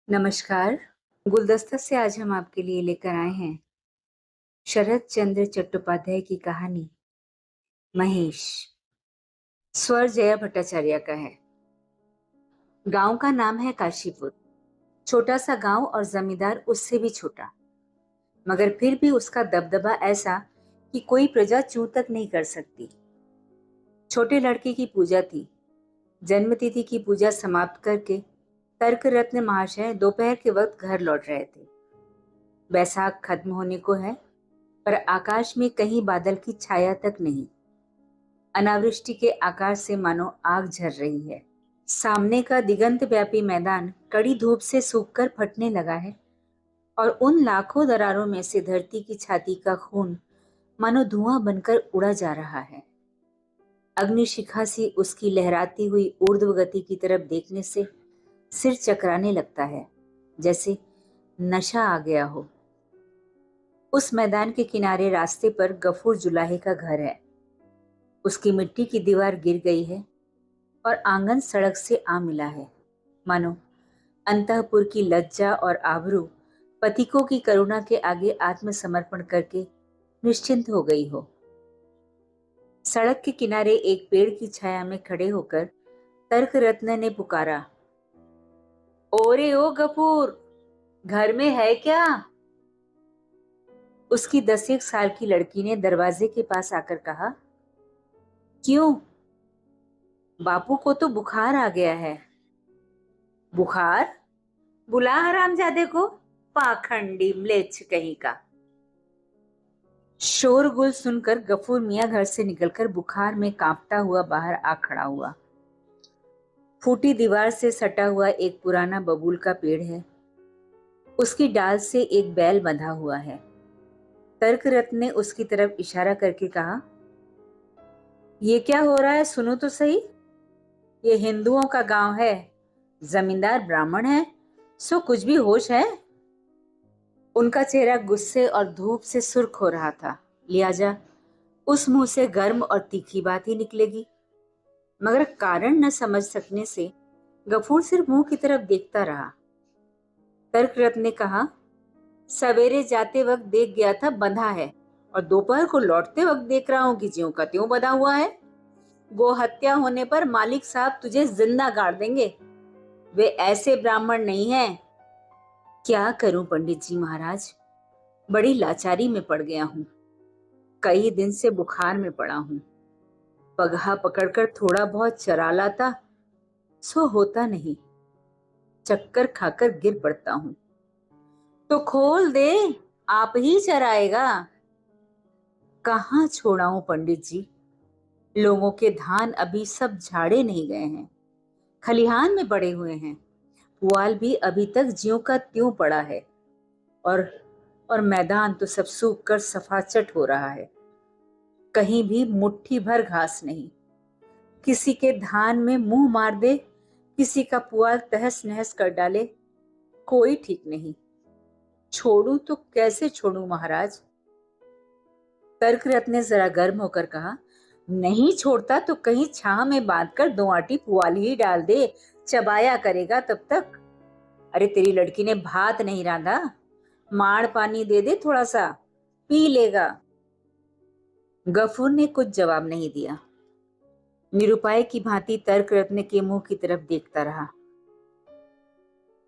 नमस्कार। गुलदस्ता से आज हम आपके लिए लेकर आए हैं शरत चंद्र चट्टोपाध्याय की कहानी महेश। स्वर जया भट्टाचार्य का है। गांव का नाम है काशीपुर। छोटा सा गांव और जमींदार उससे भी छोटा, मगर फिर भी उसका दबदबा ऐसा कि कोई प्रजा चूं तक नहीं कर सकती। छोटे लड़के की पूजा थी। जन्मतिथि की पूजा समाप्त करके तर्क रत्न महाशय दोपहर के वक्त घर लौट रहे थे। बैसाख खत्म होने को है, पर आकाश में कहीं बादल की छाया तक नहीं। अनावृष्टि के आकाश से मानो आग झर रही है। सामने का दिगंत व्यापी मैदान कड़ी धूप से सूखकर फटने लगा है और उन लाखों दरारों में से धरती की छाती का खून मानो धुआं बनकर उड़ा जा रहा है। अग्निशिखा सी उसकी लहराती हुई ऊर्ध्व गति की तरफ देखने से सिर चकराने लगता है, जैसे नशा आ गया हो। उस मैदान के किनारे रास्ते पर गफूर जुलाहे का घर है। उसकी मिट्टी की दीवार गिर गई है और आंगन सड़क से आ मिला है, मानो अंतःपुर की लज्जा और आबरू पथिकों की करुणा के आगे आत्मसमर्पण करके निश्चिंत हो गई हो। सड़क के किनारे एक पेड़ की छाया में खड़े होकर तर्क रत्न ने पुकारा, ओरे ओ गफूर, घर में है क्या? उसकी 10 साल की लड़की ने दरवाजे के पास आकर कहा, क्यों? बापू को तो बुखार आ गया है। बुखार? बुला हरामजादे को, पाखंडी म्लेच्छ कहीं का। शोरगुल सुनकर गफूर मियां घर से निकलकर बुखार में कांपता हुआ बाहर आ खड़ा हुआ। फूटी दीवार से सटा हुआ एक पुराना बबूल का पेड़ है। उसकी डाल से एक बैल बंधा हुआ है। तर्क रत्न ने उसकी तरफ इशारा करके कहा, ये क्या हो रहा है, सुनो तो सही। ये हिंदुओं का गांव है, जमींदार ब्राह्मण है, सो कुछ भी होश है। उनका चेहरा गुस्से और धूप से सुर्ख हो रहा था, लिहाजा उस मुंह से गर्म और तीखी बात ही निकलेगी। मगर कारण न समझ सकने से गफूर सिर्फ मुंह की तरफ देखता रहा। तर्क रत्न ने कहा, सवेरे जाते वक्त देख गया था बंधा है, और दोपहर को लौटते वक्त देख रहा हूं कि ज्यों का त्यों बंधा हुआ है। गो हत्या होने पर मालिक साहब तुझे जिंदा गाड़ देंगे। वे ऐसे ब्राह्मण नहीं हैं। क्या करूं पंडित जी महाराज, बड़ी लाचारी में पड़ गया हूं। कई दिन से बुखार में पड़ा हूं। पगहा पकड़कर थोड़ा बहुत चरा लाता, सो होता नहीं। चक्कर खाकर गिर पड़ता हूं। तो खोल दे, आप ही चराएगा। कहाँ छोड़ाऊं पंडित जी, लोगों के धान अभी सब झाड़े नहीं गए हैं, खलिहान में पड़े हुए हैं। पुआल भी अभी तक ज्यों का त्यों पड़ा है, और मैदान तो सब सूख कर सफाचट हो रहा है। कहीं भी मुट्ठी भर घास नहीं। किसी के धान में मुंह मार दे, किसी का पुआल तहस नहस कर डाले, कोई ठीक नहीं। छोड़ू तो कैसे छोड़ू महाराज? तर्क रत्न ने जरा गर्म होकर कहा, नहीं छोड़ता तो कहीं छां में बांधकर 2 आटी पुआल ही डाल दे, चबाया करेगा तब तक। अरे तेरी लड़की ने भात नहीं रांधा, माड़ पानी दे दे, थोड़ा सा पी लेगा। गफूर ने कुछ जवाब नहीं दिया। निरुपाय की भांति तर्क रत्न के मुंह की तरफ देखता रहा।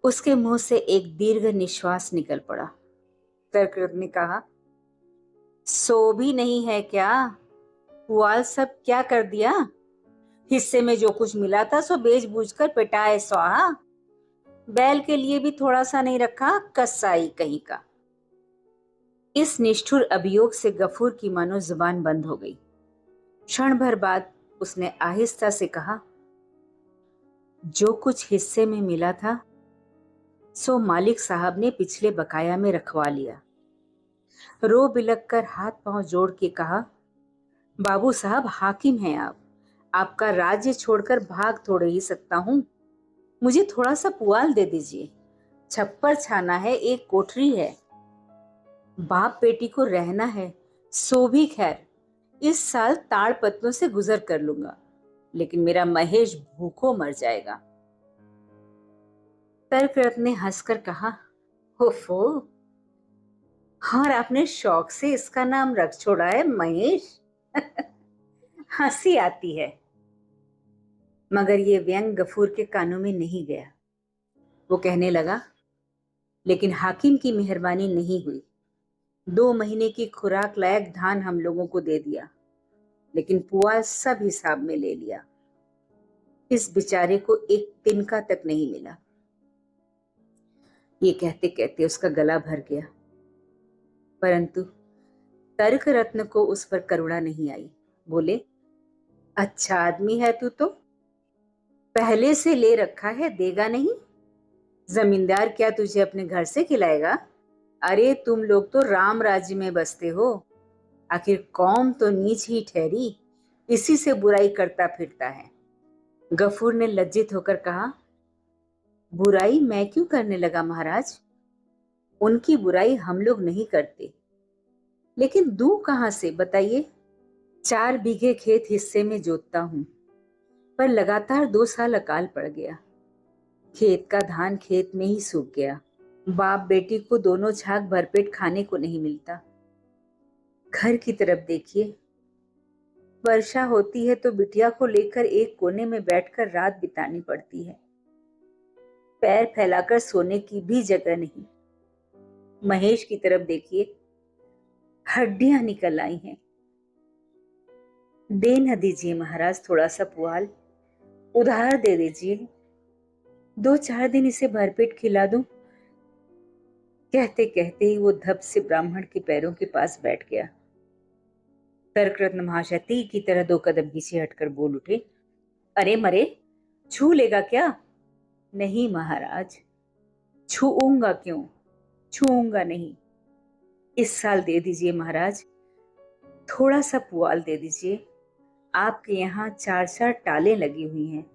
उसके मुंह से एक दीर्घ निश्वास निकल पड़ा। तर्क रत्न ने कहा, सो भी नहीं है क्या? पुआल सब क्या कर दिया? हिस्से में जो कुछ मिला था सो बेच बूझ कर पिटाए स्वाहा। बैल के लिए भी थोड़ा सा नहीं रखा, कसाई कहीं का। इस निष्ठुर अभियोग से गफूर की मानो जुबान बंद हो गई। क्षण भर बाद उसने आहिस्ता से कहा, जो कुछ हिस्से में मिला था सो मालिक साहब ने पिछले बकाया में रखवा लिया। रो बिलक कर हाथ पांव जोड़ के कहा, बाबू साहब हाकिम हैं आप, आपका राज्य छोड़कर भाग थोड़े ही सकता हूं। मुझे थोड़ा सा पुआल दे दीजिए। छप्पर छाना है, एक कोठरी है, बाप बेटी को रहना है, सो भी खैर, इस साल ताड़ पत्तों से गुजर कर लूंगा, लेकिन मेरा महेश भूखों मर जाएगा। तर्करत्न ने हंसकर कहा, ओफो, और आपने शौक से इसका नाम रख छोड़ा है महेश। हंसी आती है। मगर ये व्यंग गफूर के कानों में नहीं गया। वो कहने लगा, लेकिन हाकिम की मेहरबानी नहीं हुई। 2 महीने की खुराक लायक धान हम लोगों को दे दिया, लेकिन पुआल सब हिसाब में ले लिया। इस बेचारे को एक तिनका तक नहीं मिला। ये कहते कहते उसका गला भर गया, परंतु तर्क रत्न को उस पर करुणा नहीं आई। बोले, अच्छा आदमी है तू तो, पहले से ले रखा है, देगा नहीं? जमींदार क्या तुझे अपने घर से खिलाएगा? अरे तुम लोग तो राम राज्य में बसते हो, आखिर कौम तो नीच ही ठहरी, इसी से बुराई करता फिरता है। गफूर ने लज्जित होकर कहा, बुराई मैं क्यों करने लगा महाराज? उनकी बुराई हम लोग नहीं करते, लेकिन दूं कहां से बताइए? 4 बीघे खेत हिस्से में जोतता हूं, पर लगातार 2 साल अकाल पड़ गया। खेत का धान खेत में ही सूख गया। बाप बेटी को दोनों झाग भरपेट खाने को नहीं मिलता। घर की तरफ देखिए, वर्षा होती है तो बिटिया को लेकर एक कोने में बैठकर रात बितानी पड़ती है। पैर फैलाकर सोने की भी जगह नहीं। महेश की तरफ देखिए, हड्डियां निकल आई हैं। दे न दीजिए महाराज थोड़ा सा पुआल, उधार दे दीजिए, 2-4 दिन इसे भरपेट खिला दूं। कहते कहते ही वो धप से ब्राह्मण के पैरों के पास बैठ गया। तर्करत्न महाशय तीर की तरह 2 कदम पीछे हटकर बोल उठे, अरे मरे, छू लेगा क्या? नहीं महाराज, छूऊंगा क्यों? छूऊंगा नहीं। इस साल दे दीजिए महाराज, थोड़ा सा पुआल दे दीजिए। आपके यहाँ 4-4 टालें लगी हुई हैं,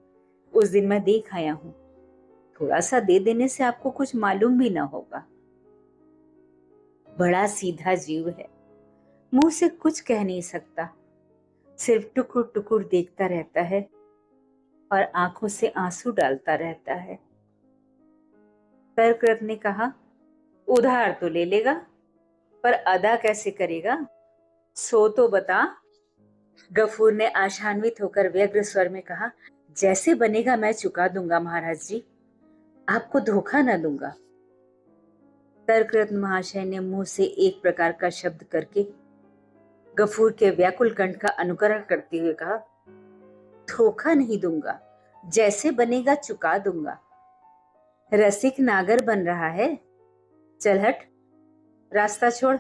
उस दिन मैं देख आया हूं। थोड़ा सा दे देने से आपको कुछ मालूम भी ना होगा। बड़ा सीधा जीव है, मुंह से कुछ कह नहीं सकता, सिर्फ टुकुर टुकुर देखता रहता है और आंखों से आंसू डालता रहता है। तर्करत्न ने कहा, उधार तो ले लेगा, पर अदा कैसे करेगा, सो तो बता। गफूर ने आशान्वित होकर व्यग्र स्वर में कहा, जैसे बनेगा मैं चुका दूंगा महाराज जी, आपको धोखा न दूंगा। तर्करत्न महाशय ने मुंह से एक प्रकार का शब्द करके गफूर के व्याकुल कंठ का अनुकरण करते हुए कहा, धोखा नहीं दूंगा, जैसे बनेगा चुका दूंगा। रसिक नागर बन रहा है, चल हट, रास्ता छोड़,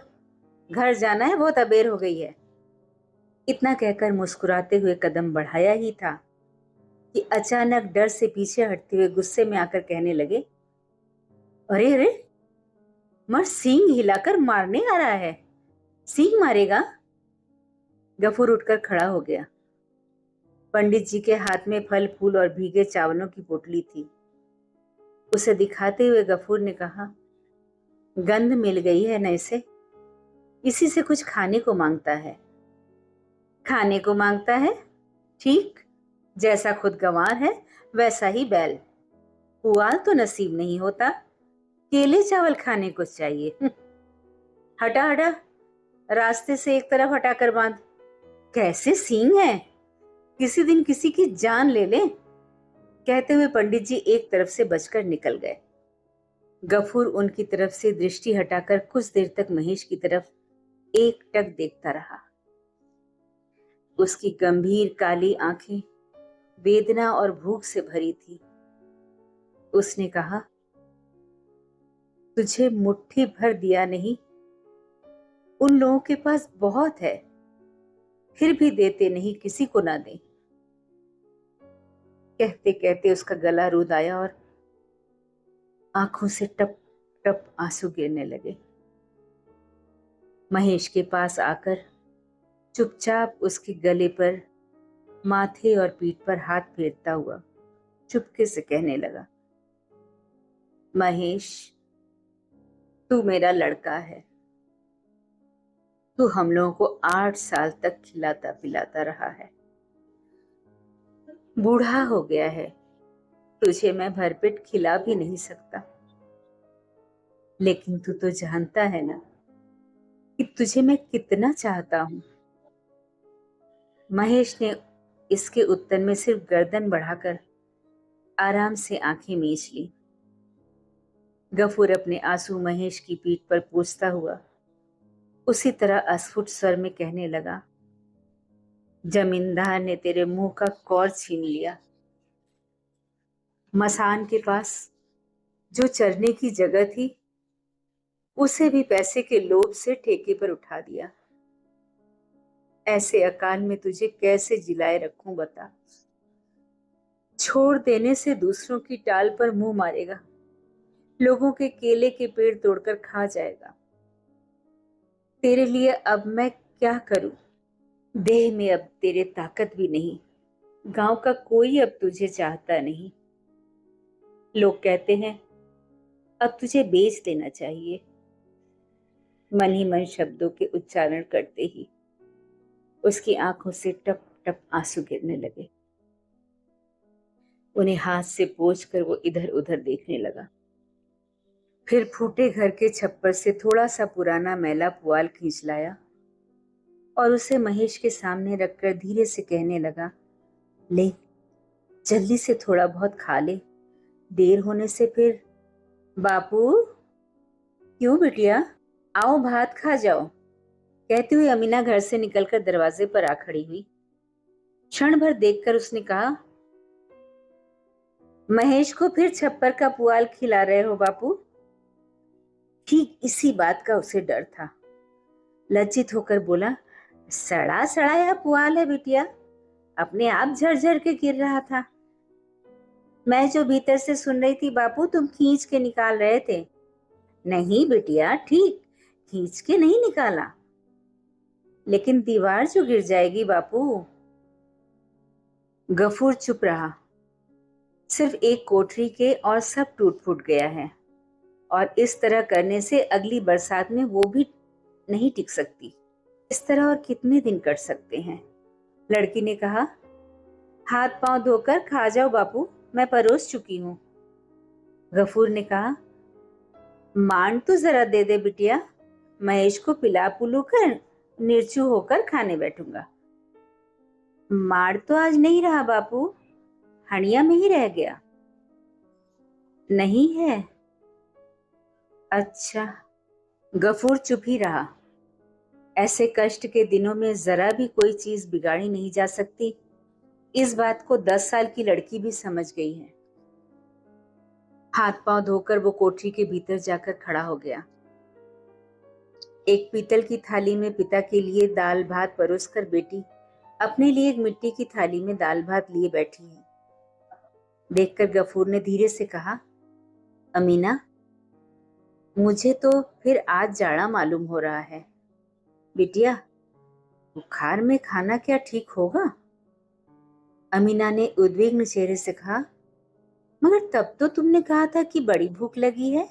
घर जाना है, बहुत अबेर हो गई है। इतना कहकर मुस्कुराते हुए कदम बढ़ाया ही था कि अचानक डर से पीछे हटते हुए गुस्से में आकर कहने लगे, अरे अरे, मर सींग हिलाकर मारने आ रहा है, सींग मारेगा? गफूर उठकर खड़ा हो गया। पंडित जी के हाथ में फल फूल और भीगे चावलों की पोटली थी। उसे दिखाते हुए गफूर ने कहा, गंध मिल गई है न इसे, इसी से कुछ खाने को मांगता है। खाने को मांगता है? ठीक, जैसा खुद गंवार है वैसा ही बैल। पुआल तो नसीब नहीं होता, केले चावल खाने को चाहिए। हटा हटा, रास्ते से एक तरफ हटाकर बांध। कैसे सींग है, किसी दिन किसी की जान ले ले। कहते हुए पंडित जी एक तरफ से बचकर निकल गए। गफूर उनकी तरफ से दृष्टि हटाकर कुछ देर तक महेश की तरफ एकटक देखता रहा। उसकी गंभीर काली आंखें वेदना और भूख से भरी थी। उसने कहा, तुझे मुट्ठी भर दिया नहीं, उन लोगों के पास बहुत है, फिर भी देते नहीं, किसी को ना दे। कहते कहते उसका गला रुंध आया और आंखों से टप टप आंसू गिरने लगे। महेश के पास आकर चुपचाप उसके गले पर, माथे और पीठ पर हाथ फेरता हुआ चुपके से कहने लगा, महेश, तू मेरा लड़का है, तू हम लोगों को 8 साल तक खिलाता पिलाता रहा है, बूढ़ा हो गया है, तुझे मैं भरपेट खिला भी नहीं सकता। लेकिन तू तो जानता है ना कि तुझे मैं कितना चाहता हूं। महेश ने इसके उत्तर में सिर्फ गर्दन बढ़ाकर आराम से आंखें मीच ली। गफूर अपने आंसू महेश की पीठ पर पोंछता हुआ उसी तरह अस्फुट स्वर में कहने लगा, जमींदार ने तेरे मुंह का कौर छीन लिया। मसान के पास जो चरने की जगह थी उसे भी पैसे के लोभ से ठेके पर उठा दिया। ऐसे अकाल में तुझे कैसे जिलाए रखूं बता। छोड़ देने से दूसरों की टाल पर मुंह मारेगा, लोगों के केले के पेड़ तोड़कर खा जाएगा। तेरे लिए अब मैं क्या करूं? देह में अब तेरे ताकत भी नहीं, गांव का कोई अब तुझे चाहता नहीं। लोग कहते हैं अब तुझे बेच देना चाहिए। मन ही मन शब्दों के उच्चारण करते ही उसकी आंखों से टप टप आंसू गिरने लगे। उन्हें हाथ से पोंछकर वो इधर उधर देखने लगा। फिर फूटे घर के छप्पर से थोड़ा सा पुराना मैला पुआल खींच लाया और उसे महेश के सामने रखकर धीरे से कहने लगा, ले जल्दी से थोड़ा बहुत खा ले, देर होने से फिर। बापू। क्यों बिटिया, आओ भात खा जाओ, कहती हुई अमीना घर से निकलकर दरवाजे पर आ खड़ी हुई। क्षण भर देखकर उसने कहा, महेश को फिर छप्पर का पुआल खिला रहे हो बापू? ठीक इसी बात का उसे डर था। लज्जित होकर बोला, सड़ा सड़ाया पुआल है बिटिया, अपने आप झरझर के गिर रहा था। मैं जो भीतर से सुन रही थी बापू, तुम खींच के निकाल रहे थे। नहीं बिटिया, ठीक खींच के नहीं निकाला, लेकिन दीवार जो गिर जाएगी बापू। गफूर चुप रहा। सिर्फ एक कोठरी के और सब टूट फूट गया है, और इस तरह करने से अगली बरसात में वो भी नहीं टिक सकती। इस तरह और कितने दिन कट सकते हैं? लड़की ने कहा, हाथ पांव धोकर खा जाओ बापू, मैं परोस चुकी हूं। गफूर ने कहा, मांड तो जरा दे दे बिटिया, महेश को पिला पुलू कर निर्चू होकर खाने बैठूंगा। माड़ तो आज नहीं रहा बापू, हणिया में ही रह गया। नहीं है? अच्छा। गफूर चुप ही रहा। ऐसे कष्ट के दिनों में जरा भी कोई चीज बिगाड़ी नहीं जा सकती, इस बात को 10 साल की लड़की भी समझ गई है। हाथ पांव धोकर वो कोठरी के भीतर जाकर खड़ा हो गया। एक पीतल की थाली में पिता के लिए दाल भात परोसकर बेटी अपने लिए एक मिट्टी की थाली में दाल भात लिए बैठी है। देखकर गफूर ने धीरे से कहा, अमीना, मुझे तो फिर आज जाड़ा मालूम हो रहा है। बिटिया, बुखार में खाना क्या ठीक होगा? अमीना ने उद्विग्न चेहरे से कहा, मगर तब तो तुमने कहा था कि बड़ी भूख लगी है।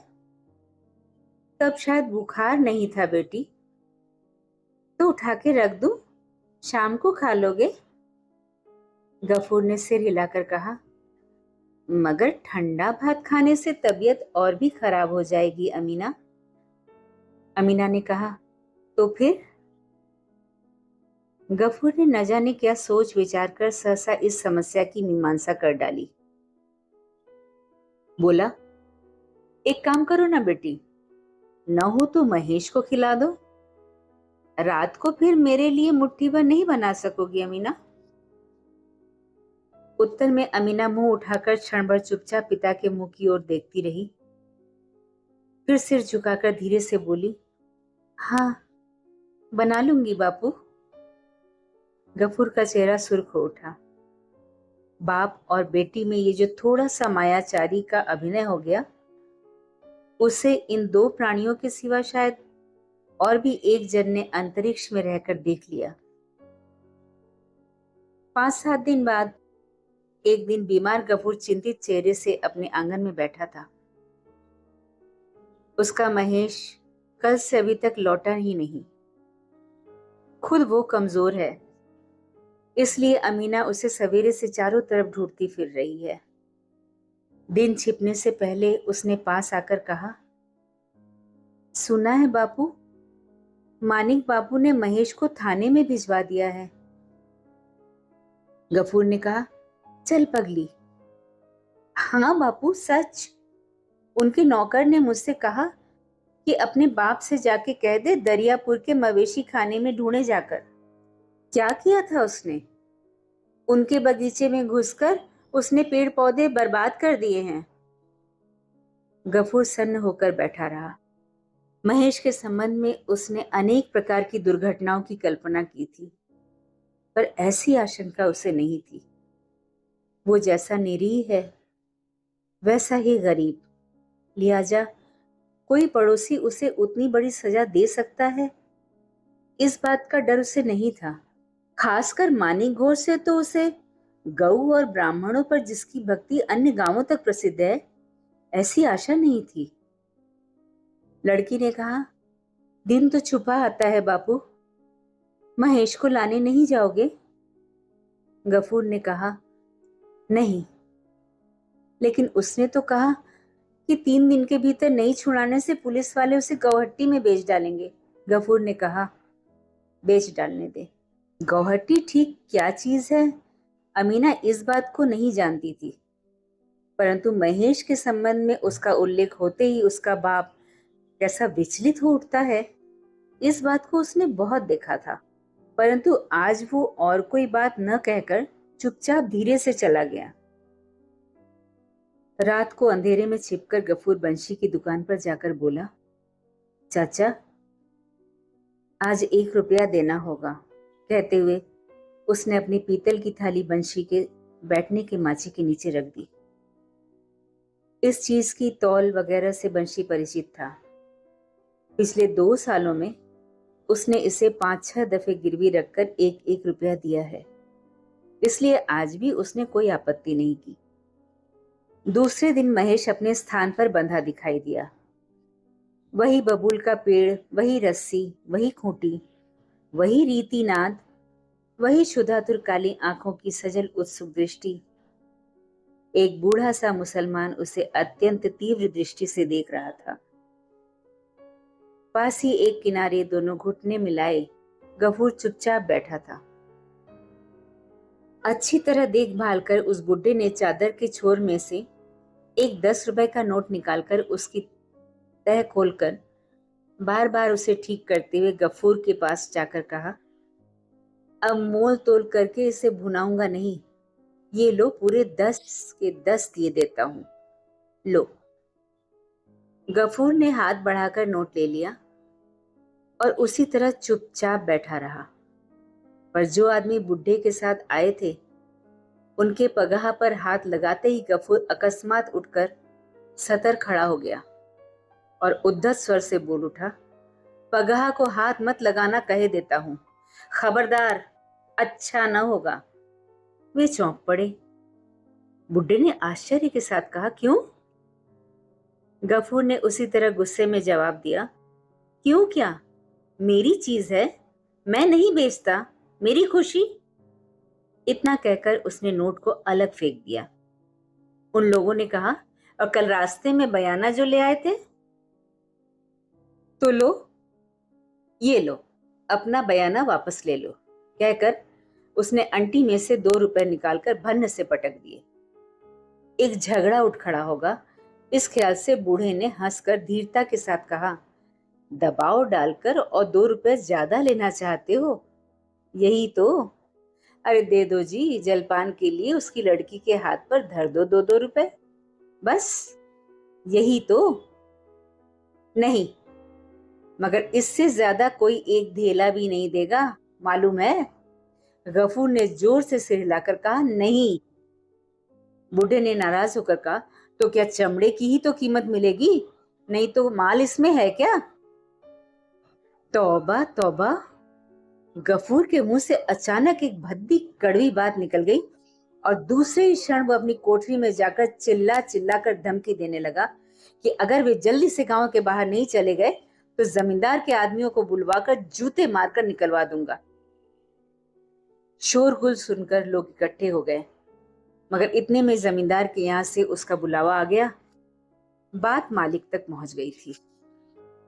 तब शायद बुखार नहीं था बेटी। तो उठा के रख दूं, शाम को खा लोगे? गफूर ने सिर हिलाकर कहा, मगर ठंडा भात खाने से तबीयत और भी खराब हो जाएगी अमीना। अमीना ने कहा, तो फिर? गफूर ने न जाने क्या सोच विचार कर सहसा इस समस्या की मीमांसा कर डाली। बोला, एक काम करो ना बेटी, न हो तो महेश को खिला दो। रात को फिर मेरे लिए मुट्ठी भर नहीं बना सकोगी अमीना? उत्तर में अमीना मुंह उठाकर क्षण भर चुपचाप पिता के मुंह की ओर देखती रही। फिर सिर झुकाकर धीरे से बोली, हाँ बना लूंगी बापू। गफूर का चेहरा सुर्ख हो उठा। बाप और बेटी में ये जो थोड़ा सा मायाचारी का अभिनय हो गया, उसे इन दो प्राणियों के सिवा शायद और भी एक जन ने अंतरिक्ष में रहकर देख लिया। 5-7 दिन बाद एक दिन बीमार गफूर चिंतित चेहरे से अपने आंगन में बैठा था। उसका महेश कल से अभी तक लौटा ही नहीं। खुद वो कमजोर है, इसलिए अमीना उसे सवेरे से चारों तरफ ढूंढती फिर रही है। दिन छिपने से पहले उसने पास आकर कहा, सुना है बापू, मानिक बापू ने महेश को थाने में भिजवा दिया है। गफूर ने कहा, चल पगली। हाँ बापू, सच। उनके नौकर ने मुझसे कहा कि अपने बाप से जाके कह दे दरियापुर के मवेशी खाने में ढूंढे जाकर। क्या किया था उसने? उनके बगीचे में घुसकर उसने पेड़ पौधे बर्बाद कर दिए हैं। गफूर सन्न होकर बैठा रहा। महेश के संबंध में उसने अनेक प्रकार की दुर्घटनाओं की कल्पना की थी, पर ऐसी आशंका उसे नहीं थी। वो जैसा निरीह है वैसा ही गरीब, लिहाजा कोई पड़ोसी उसे उतनी बड़ी सजा दे सकता है, इस बात का डर उसे नहीं था। खासकर मानिक घोर से तो उसे गऊ और ब्राह्मणों पर जिसकी भक्ति अन्य गांवों तक प्रसिद्ध है, ऐसी आशा नहीं थी। लड़की ने कहा, दिन तो छुपा आता है बापू, महेश को लाने नहीं जाओगे? गफूर ने कहा, नहीं, लेकिन उसने तो कहा कि 3 दिन के भीतर नहीं छुड़ाने से पुलिस वाले उसे गौहट्टी में बेच डालेंगे। गफूर ने कहा, बेच डालने दे। गौहट्टी ठीक क्या चीज है अमीना इस बात को नहीं जानती थी, परंतु महेश के संबंध में उसका उल्लेख होते ही उसका बाप कैसा विचलित हो उठता है, इस बात को उसने बहुत देखा था। परंतु आज वो और कोई बात न कहकर चुपचाप धीरे से चला गया। रात को अंधेरे में छिपकर गफूर बंशी की दुकान पर जाकर बोला, चाचा, आज 1 रुपया देना होगा। कहते हुए उसने अपनी पीतल की थाली बंशी के बैठने के माची के नीचे रख दी। इस चीज की तौल वगैरह से बंशी परिचित था। पिछले 2 सालों में उसने इसे 5-6 दफे गिरवी रखकर 1-1 रुपया दिया है, इसलिए आज भी उसने कोई आपत्ति नहीं की। दूसरे दिन महेश अपने स्थान पर बंधा दिखाई दिया। वही बबूल का पेड़, वही रस्सी, वही खूंटी, वही रीति नाद, वही क्षुधातुर काली आंखों की सजल उत्सुक दृष्टि। एक बूढ़ा सा मुसलमान उसे अत्यंत तीव्र दृष्टि से देख रहा था। पास ही एक किनारे दोनों घुटने मिलाए गफूर चुपचाप बैठा था। अच्छी तरह देखभाल कर उस बुड्ढे ने चादर के छोर में से एक 10 रुपए का नोट निकालकर उसकी तह खोलकर बार बार उसे ठीक करते हुए गफूर के पास जाकर कहा, अब मोल तोल करके इसे भुनाऊंगा नहीं, ये लो, पूरे 10 के 10 दिए देता हूं, लो। गफूर ने हाथ बढ़ाकर नोट ले लिया और उसी तरह चुपचाप बैठा रहा। पर जो आदमी बुड्ढे के साथ आए थे, उनके पगाह पर हाथ लगाते ही गफूर अकस्मात उठकर सतर खड़ा हो गया और उद्धत स्वर से बोल उठा, पगाह को हाथ मत लगाना कहे देता हूं, खबरदार, अच्छा न होगा। वे चौंक पड़े। बुड्ढे ने आश्चर्य के साथ कहा, क्यों? गफूर ने उसी तरह गुस्से में जवाब दिया, क्यों क्या? मेरी चीज है, मैं नहीं बेचता, मेरी खुशी। इतना कहकर उसने नोट को अलग फेंक दिया। उन लोगों ने कहा, और कल रास्ते में बयाना जो ले आए थे, तो लो, ये लो, अपना बयाना वापस ले लो, कहकर उसने अंटी में से 2 रुपए निकालकर भन्न से पटक दिए। एक झगड़ा उठ खड़ा होगा, इस ख्याल से बूढ़े ने हंसकर धीरता के साथ कहा, दबाव डालकर और 2 रुपए ज्यादा लेना चाहते हो, यही तो। अरे दे दो जी, जलपान के लिए उसकी लड़की के हाथ पर धर दो 2-2 रुपए, बस यही तो। नहीं, मगर इससे ज्यादा कोई एक धेला भी नहीं देगा, मालूम है? गफूर ने जोर से सिर हिलाकर कहा, नहीं। बूढ़े ने नाराज होकर कहा, तो क्या चमड़े की ही तो कीमत मिलेगी, नहीं तो माल इसमें है क्या? तौबा तौबा, गफूर के मुंह से अचानक एक भद्दी कड़वी बात निकल गई और दूसरे ही क्षण वो अपनी कोठरी में जाकर चिल्ला चिल्ला कर धमकी देने लगा कि अगर वे जल्दी से गांव के बाहर नहीं चले गए तो जमींदार के आदमियों को बुलवाकर जूते मारकर निकलवा दूंगा। शोरगुल सुनकर लोग इकट्ठे हो गए, मगर इतने में जमींदार के यहाँ से उसका बुलावा आ गया। बात मालिक तक पहुंच गई थी।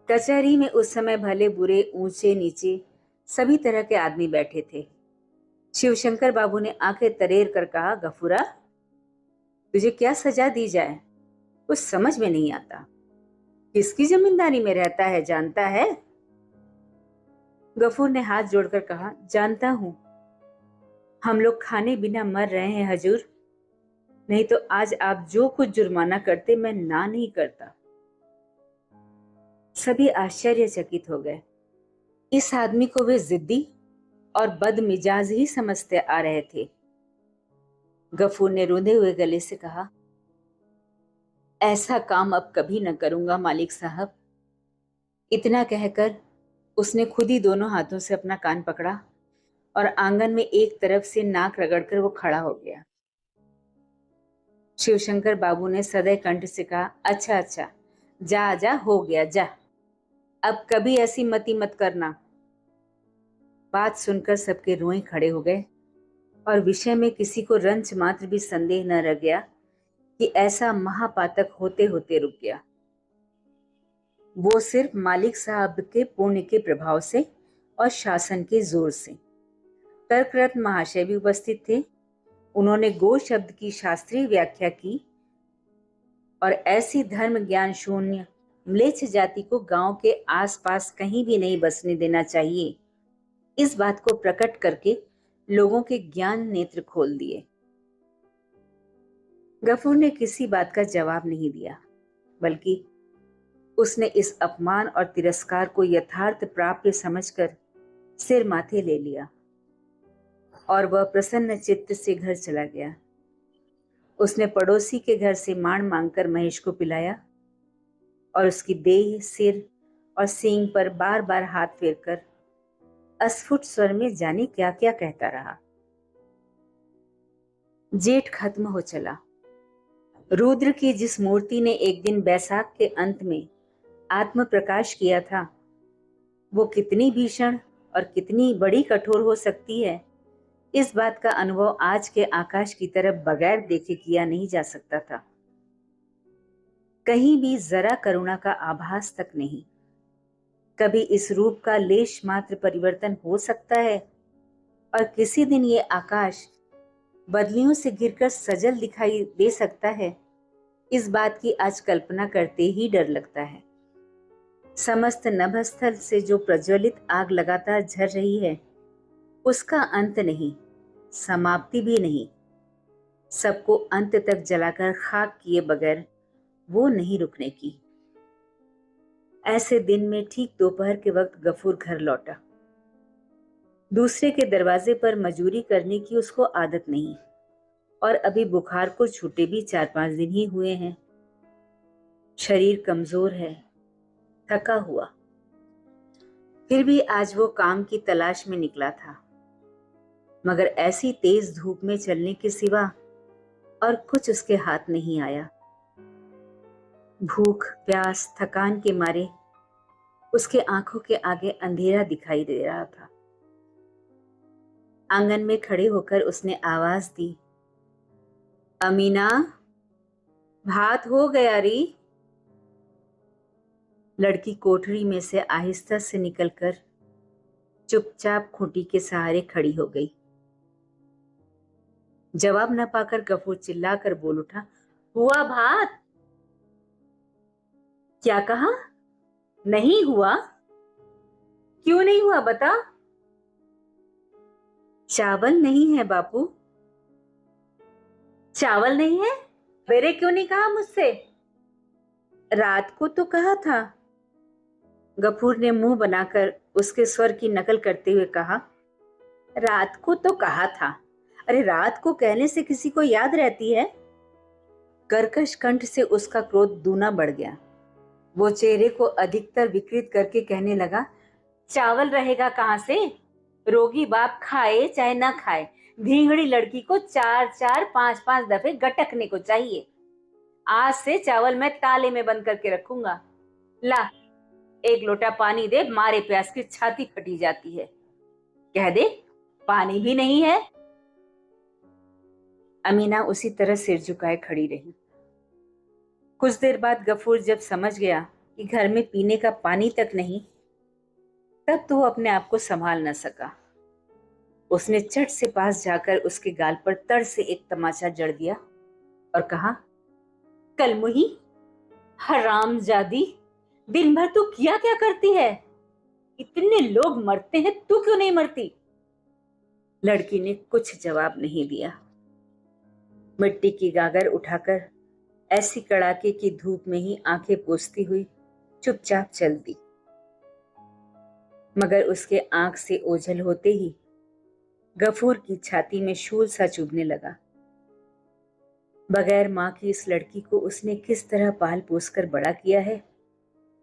कचहरी में उस समय भले बुरे, ऊंचे नीचे सभी तरह के आदमी बैठे थे। शिवशंकर बाबू ने आंखें तरेर कर कहा, गफूरा, तुझे क्या सजा दी जाए, कुछ समझ में नहीं आता। किसकी जमींदारी में रहता है जानता है? गफूर ने हाथ जोड़कर कहा, जानता हूं, हम लोग खाने बिना मर रहे हैं हजूर, नहीं तो आज आप जो कुछ जुर्माना करते मैं ना नहीं करता। सभी आश्चर्यचकित हो गए। इस आदमी को वे जिद्दी और बदमिजाज ही समझते आ रहे थे। गफूर ने रोंदे हुए गले से कहा, ऐसा काम अब कभी न करूंगा मालिक साहब। इतना कहकर उसने खुद ही दोनों हाथों से अपना कान पकड़ा और आंगन में एक तरफ से नाक रगड़कर वो खड़ा हो गया। शिवशंकर बाबू ने सदैव कंठ से कहा, अच्छा अच्छा, जा जा, हो गया, जा, अब कभी ऐसी मती मत करना। बात सुनकर सबके रोए खड़े हो गए और विषय में किसी को रंच मात्र भी संदेह न रह गया कि ऐसा महापातक होते होते रुक गया। वो सिर्फ मालिक साहब के पुण्य के प्रभाव से और शासन के जोर से। तर्करत्न महाशय भी उपस्थित थे। उन्होंने गो शब्द की शास्त्रीय व्याख्या की और ऐसी धर्म ज्ञान शून्य म्लेच्छ जाति को गांव के आसपास कहीं भी नहीं बसने देना चाहिए, इस बात को प्रकट करके लोगों के ज्ञान नेत्र खोल दिए। गफूर ने किसी बात का जवाब नहीं दिया, बल्कि उसने इस अपमान और तिरस्कार को यथार्थ प्राप्य समझकर सिर माथे ले लिया और वह प्रसन्न चित्त से घर चला गया। उसने पड़ोसी के घर से मांड मांगकर महेश को पिलाया और उसकी देह, सिर और सींग पर बार बार हाथ फेरकर अस्फुट स्वर में जाने क्या क्या कहता रहा। जेठ खत्म हो चला। रुद्र की जिस मूर्ति ने एक दिन बैसाख के अंत में आत्म प्रकाश किया था, वो कितनी भीषण और कितनी बड़ी कठोर हो सकती है, इस बात का अनुभव आज के आकाश की तरफ बगैर देखे किया नहीं जा सकता था। कहीं भी जरा करुणा का आभास तक नहीं। कभी इस रूप का लेश मात्र परिवर्तन हो सकता है और किसी दिन ये आकाश बदलियों से घिरकर सजल दिखाई दे सकता है, इस बात की आज कल्पना करते ही डर लगता है। समस्त नभस्थल से जो प्रज्वलित आग लगातार झर रही है, उसका अंत नहीं, समाप्ति भी नहीं। सबको अंत तक जलाकर खाक किए बगैर वो नहीं रुकने की। ऐसे दिन में ठीक दोपहर के वक्त गफूर घर लौटा। दूसरे के दरवाजे पर मजूरी करने की उसको आदत नहीं और अभी बुखार को छूटे भी 4-5 दिन ही हुए हैं। शरीर कमजोर है, थका हुआ। फिर भी आज वो काम की तलाश में निकला था, मगर ऐसी तेज धूप में चलने के सिवा और कुछ उसके हाथ नहीं आया। भूख, प्यास, थकान के मारे उसके आंखों के आगे अंधेरा दिखाई दे रहा था। आंगन में खड़े होकर उसने आवाज दी, अमीना, भात हो गया री। लड़की कोठरी में से आहिस्ता से निकलकर चुपचाप खूंटी के सहारे खड़ी हो गई। जवाब न पाकर गफूर चिल्लाकर बोल उठा, हुआ भात? क्या कहा? नहीं हुआ? क्यों नहीं हुआ बता? चावल नहीं है बापू। चावल नहीं है? मेरे क्यों नहीं कहा मुझसे? रात को तो कहा था। गफूर ने मुंह बनाकर उसके स्वर की नकल करते हुए कहा, रात को तो कहा था। अरे रात को कहने से किसी को याद रहती है? कर्कश कंठ से उसका क्रोध दूना बढ़ गया। वो चेहरे को अधिकतर विकृत करके कहने लगा, चावल रहेगा कहां से? रोगी बाप खाए चाहे ना खाए, धींगड़ी लड़की को 4-4, 5-5 दफे गटकने को चाहिए। आज से चावल मैं ताले में बंद करके रखूंगा। ला, एक लोटा पानी दे, मारे प्यास की छाती फटी जाती है। कह दे पानी भी नहीं है। अमीना उसी तरह सिर झुकाए खड़ी रही। कुछ देर बाद गफूर जब समझ गया कि घर में पीने का पानी तक नहीं, तब तो वो अपने आप को संभाल न सका। उसने चट से पास जाकर उसके गाल पर तड़ से एक तमाचा जड़ दिया और कहा, कलमुही, हरामजादी, दिन भर तू किया क्या करती है? इतने लोग मरते हैं, तू क्यों नहीं मरती? लड़की ने कुछ जवाब नहीं दिया। मिट्टी की गागर उठाकर ऐसी कड़ाके की धूप में ही आंखें पोंछती हुई चुपचाप चल दी। मगर उसके आंख से ओझल होते ही गफूर की छाती में शूल सा चुभने लगा। बगैर मां की इस लड़की को उसने किस तरह पाल पोस कर बड़ा किया है,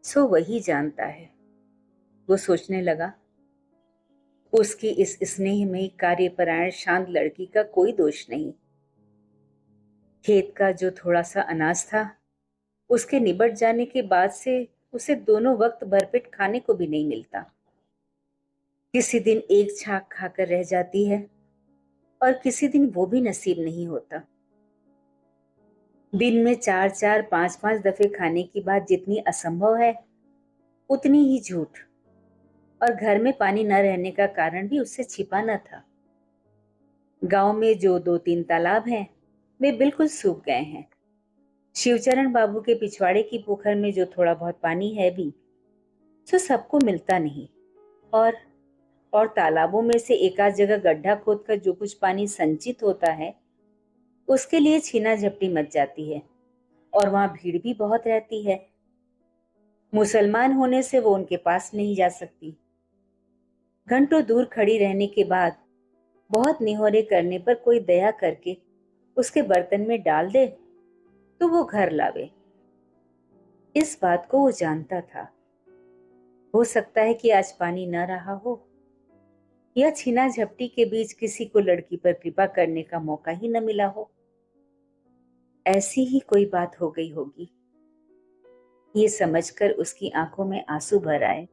सो वही जानता है। वो सोचने लगा, उसकी इस स्नेहमयी कार्यपरायण शांत लड़की का कोई दोष नहीं। खेत का जो थोड़ा सा अनाज था, उसके निबट जाने के बाद से उसे दोनों वक्त भरपेट खाने को भी नहीं मिलता। किसी दिन एक छाक खाकर रह जाती है और किसी दिन वो भी नसीब नहीं होता। दिन में 4-4, 5-5 दफे खाने की बात जितनी असंभव है, उतनी ही झूठ। और घर में पानी न रहने का कारण भी उससे छिपा न था। गांव में जो 2-3 तालाब हैं, वे बिल्कुल सूख गए हैं। शिवचरण बाबू के पिछवाड़े की पोखर में जो थोड़ा बहुत पानी है भी, सो सबको मिलता नहीं। और तालाबों में से एक आध जगह गड्ढा खोदकर जो कुछ पानी संचित होता है, उसके लिए छीना झपटी मच जाती है और वहां भीड़ भी बहुत रहती है। मुसलमान होने से वो उनके पास नहीं जा सकती। घंटों दूर खड़ी रहने के बाद बहुत निहोरे करने पर कोई दया करके उसके बर्तन में डाल दे तो वो घर लावे। इस बात को वो जानता था। हो सकता है कि आज पानी न रहा हो, या छीना झपटी के बीच किसी को लड़की पर कृपा करने का मौका ही न मिला हो। ऐसी ही कोई बात हो गई होगी। ये समझकर उसकी आंखों में आंसू भर आए।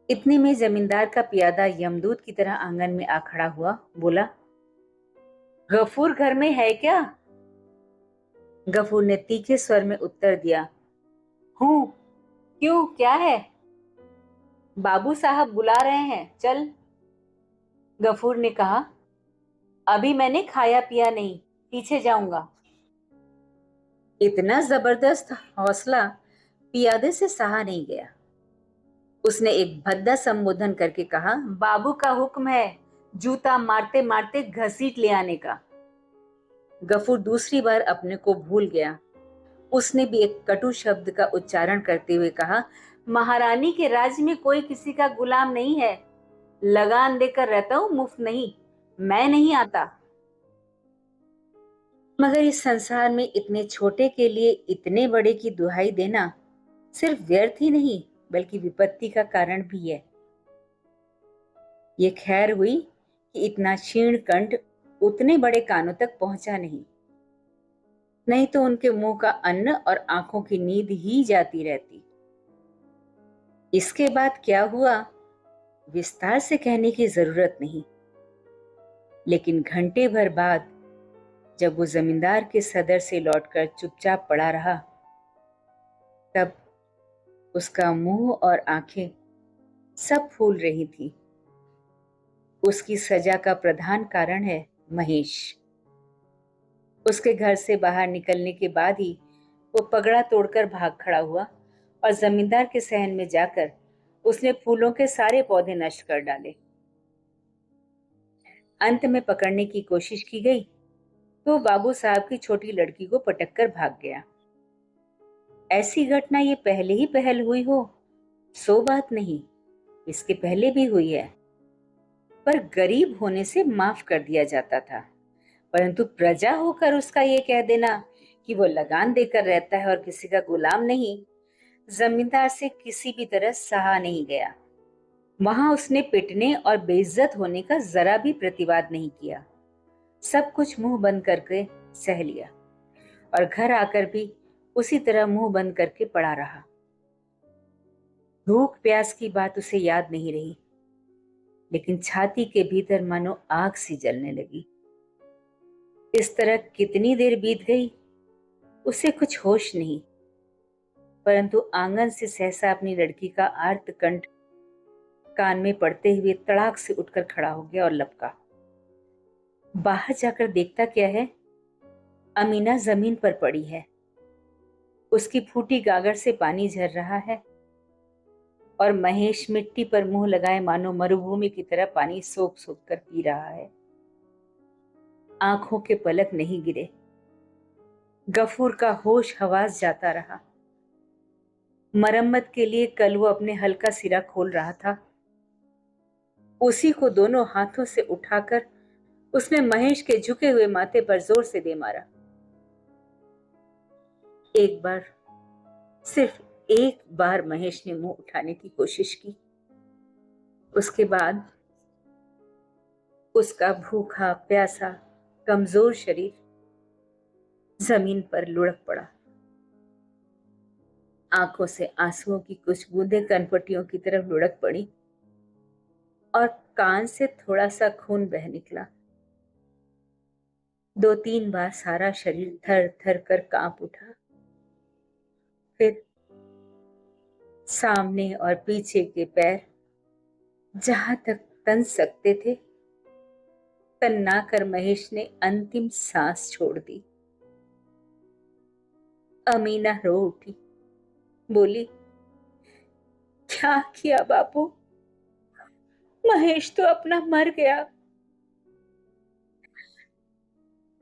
इतने में जमींदार का पियादा यमदूत की तरह आंगन में आ खड़ा हुआ, बोला, गफूर घर में है क्या? गफूर ने तीखे स्वर में उत्तर दिया, हूं। क्यों, क्या है? बाबू साहब बुला रहे हैं, चल। गफूर ने कहा, अभी मैंने खाया पिया नहीं, पीछे जाऊंगा। इतना जबरदस्त हौसला पियादे से सहा नहीं गया। उसने एक भद्दा संबोधन करके कहा, बाबू का हुक्म है जूता मारते मारते घसीट ले आने का। गफूर दूसरी बार अपने को भूल गया। उसने भी एक कटु शब्द का उच्चारण करते हुए कहा, महारानी के राज्य में कोई किसी का गुलाम नहीं है। लगान देकर रहता हूं, मुफ्त नहीं। मैं नहीं आता। मगर इस संसार में इतने छोटे के लिए इतने बड़े की दुहाई देना सिर्फ व्यर्थ ही नहीं, बल्कि विपत्ति का कारण भी है। ये खैर हुई कि इतना क्षीण कंठ उतने बड़े कानों तक पहुंचा नहीं तो उनके मुंह का अन्न और आंखों की नींद ही जाती रहती। इसके बाद क्या हुआ, विस्तार से कहने की जरूरत नहीं। लेकिन घंटे भर बाद जब वो जमींदार के सदर से लौटकर चुपचाप पड़ा रहा, तब उसका मुंह और आंखें सब फूल रही थी। उसकी सजा का प्रधान कारण है महेश। उसके घर से बाहर निकलने के बाद ही वो पगड़ा तोड़कर भाग खड़ा हुआ और जमींदार के सहन में जाकर उसने फूलों के सारे पौधे नष्ट कर डाले। अंत में पकड़ने की कोशिश की गई तो बाबू साहब की छोटी लड़की को पटक कर भाग गया। ऐसी घटना ये पहले ही पहल हुई हो सो बात नहीं, इसके पहले भी हुई है, पर गरीब होने से माफ कर दिया जाता था। परंतु प्रजा होकर उसका ये कह देना कि वो लगान देकर रहता है और किसी का गुलाम नहीं, जमींदार से किसी भी तरह सहा नहीं गया। वहां उसने पिटने और बेइज्जत होने का जरा भी प्रतिवाद नहीं किया। सब कुछ मुंह बंद करके सह लिया और घर आकर भी उसी तरह मुंह बंद करके पड़ा रहा। भूख प्यास की बात उसे याद नहीं रही। लेकिन छाती के भीतर मानो आग सी जलने लगी। इस तरह कितनी देर बीत गई उसे कुछ होश नहीं, परंतु आंगन से सहसा अपनी लड़की का आर्त कंठ कान में पड़ते हुए तड़ाक से उठकर खड़ा हो गया और लपका। बाहर जाकर देखता क्या है, अमीना जमीन पर पड़ी है। उसकी फूटी गागर से पानी झर रहा है और महेश मिट्टी पर मुंह लगाए मानो मरुभूमि की तरह पानी सोख सोख कर पी रहा है। आंखों के पलक नहीं गिरे। गफूर का होश हवास जाता रहा। मरम्मत के लिए कल वो अपने हल का सिरा खोल रहा था, उसी को दोनों हाथों से उठाकर उसने महेश के झुके हुए माथे पर जोर से दे मारा। एक बार, सिर्फ एक बार महेश ने मुंह उठाने की कोशिश की। उसके बाद उसका भूखा प्यासा कमजोर शरीर जमीन पर लुढ़क पड़ा। आंखों से आंसुओं की कुछ बूंदें कनपटियों की तरफ लुढ़क पड़ी और कान से थोड़ा सा खून बह निकला। 2-3 बार सारा शरीर थर थर कर कांप उठा। फिर सामने और पीछे के पैर जहां तक तन सकते थे तन्ना कर महेश ने अंतिम सांस छोड़ दी। अमीना रो उठी, बोली, क्या किया बापू, महेश तो अपना मर गया।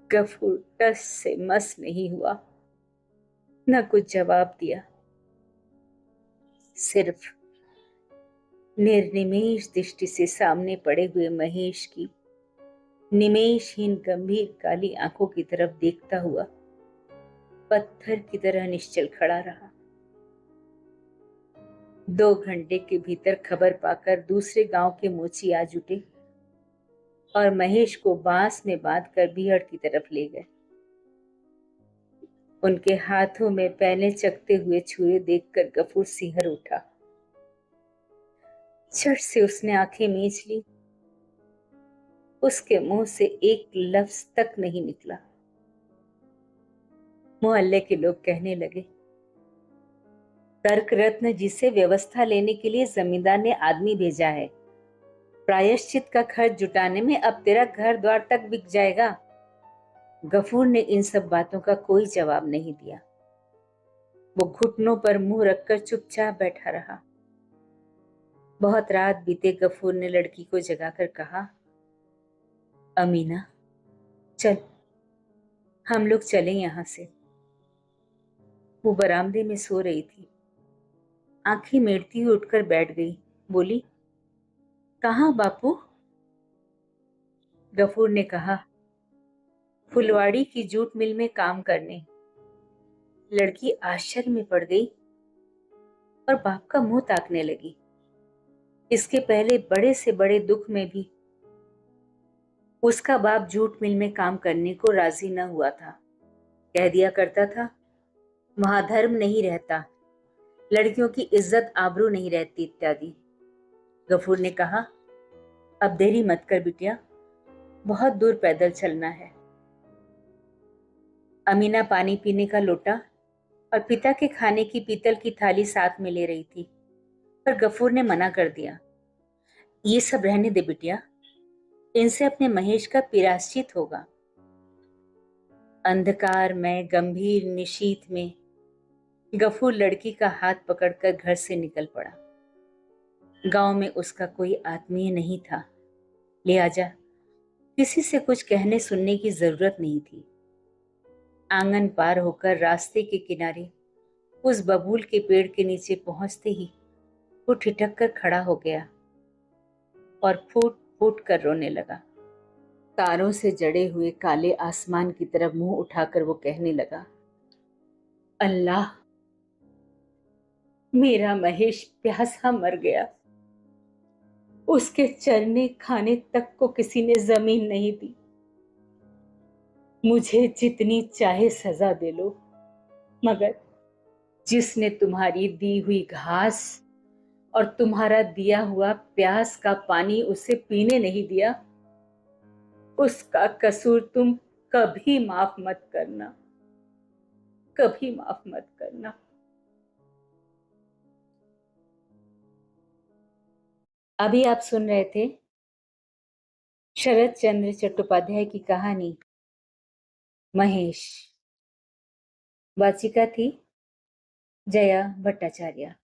गफूर टस से मस नहीं हुआ, न कुछ जवाब दिया। सिर्फ निर्निमेष दृष्टि से सामने पड़े हुए महेश की निमेषहीन गंभीर काली आंखों की तरफ देखता हुआ पत्थर की तरह निश्चल खड़ा रहा। 2 घंटे के भीतर खबर पाकर दूसरे गांव के मोची आ जुटे और महेश को बांस में बांधकर बीहड़ की तरफ ले गए। उनके हाथों में पैने चकते हुए छुरे देखकर गफूर सिहर उठा। झट से उसने आंखें मींच ली। उसके मुंह से एक लफ्ज तक नहीं निकला। मोहल्ले के लोग कहने लगे, तर्क रत्न जी से व्यवस्था लेने के लिए जमींदार ने आदमी भेजा है। प्रायश्चित का खर्च जुटाने में अब तेरा घर द्वार तक बिक जाएगा। गफूर ने इन सब बातों का कोई जवाब नहीं दिया। वो घुटनों पर मुंह रखकर चुपचाप बैठा रहा। बहुत रात बीते गफूर ने लड़की को जगाकर कहा, अमीना, चल हम लोग चलें यहां से। वो बरामदे में सो रही थी। आंखें मेड़ती हुई उठकर बैठ गई। बोली, कहाँ बापू? गफूर ने कहा, फुलवाड़ी की जूट मिल में काम करने। लड़की आश्चर्य में पड़ गई और बाप का मुंह ताकने लगी। इसके पहले बड़े से बड़े दुख में भी उसका बाप जूट मिल में काम करने को राजी न हुआ था। कह दिया करता था, वहां धर्म नहीं रहता, लड़कियों की इज्जत आबरू नहीं रहती इत्यादि। गफूर ने कहा, अब देरी मत कर बिटिया, बहुत दूर पैदल चलना है। अमीना पानी पीने का लोटा और पिता के खाने की पीतल की थाली साथ में ले रही थी, पर गफूर ने मना कर दिया। ये सब रहने दे बिटिया, इनसे अपने महेश का पिराश्चित होगा। अंधकार में गंभीर निशीथ में गफूर लड़की का हाथ पकड़कर घर से निकल पड़ा। गांव में उसका कोई आत्मीय नहीं था, लिहाजा किसी से कुछ कहने सुनने की जरूरत नहीं थी। आंगन पार होकर रास्ते के किनारे उस बबूल के पेड़ के नीचे पहुंचते ही वो ठिठक कर खड़ा हो गया और फूट फूट कर रोने लगा। तारों से जड़े हुए काले आसमान की तरफ मुंह उठाकर वो कहने लगा, अल्लाह, मेरा महेश प्यासा मर गया। उसके चरने खाने तक को किसी ने जमीन नहीं दी। मुझे जितनी चाहे सजा दे लो, मगर जिसने तुम्हारी दी हुई घास और तुम्हारा दिया हुआ प्यास का पानी उसे पीने नहीं दिया, उसका कसूर तुम कभी माफ मत करना, कभी माफ मत करना। अभी आप सुन रहे थे शरत चंद्र चट्टोपाध्याय की कहानी महेश। वाचिका थी जया भट्टाचार्य।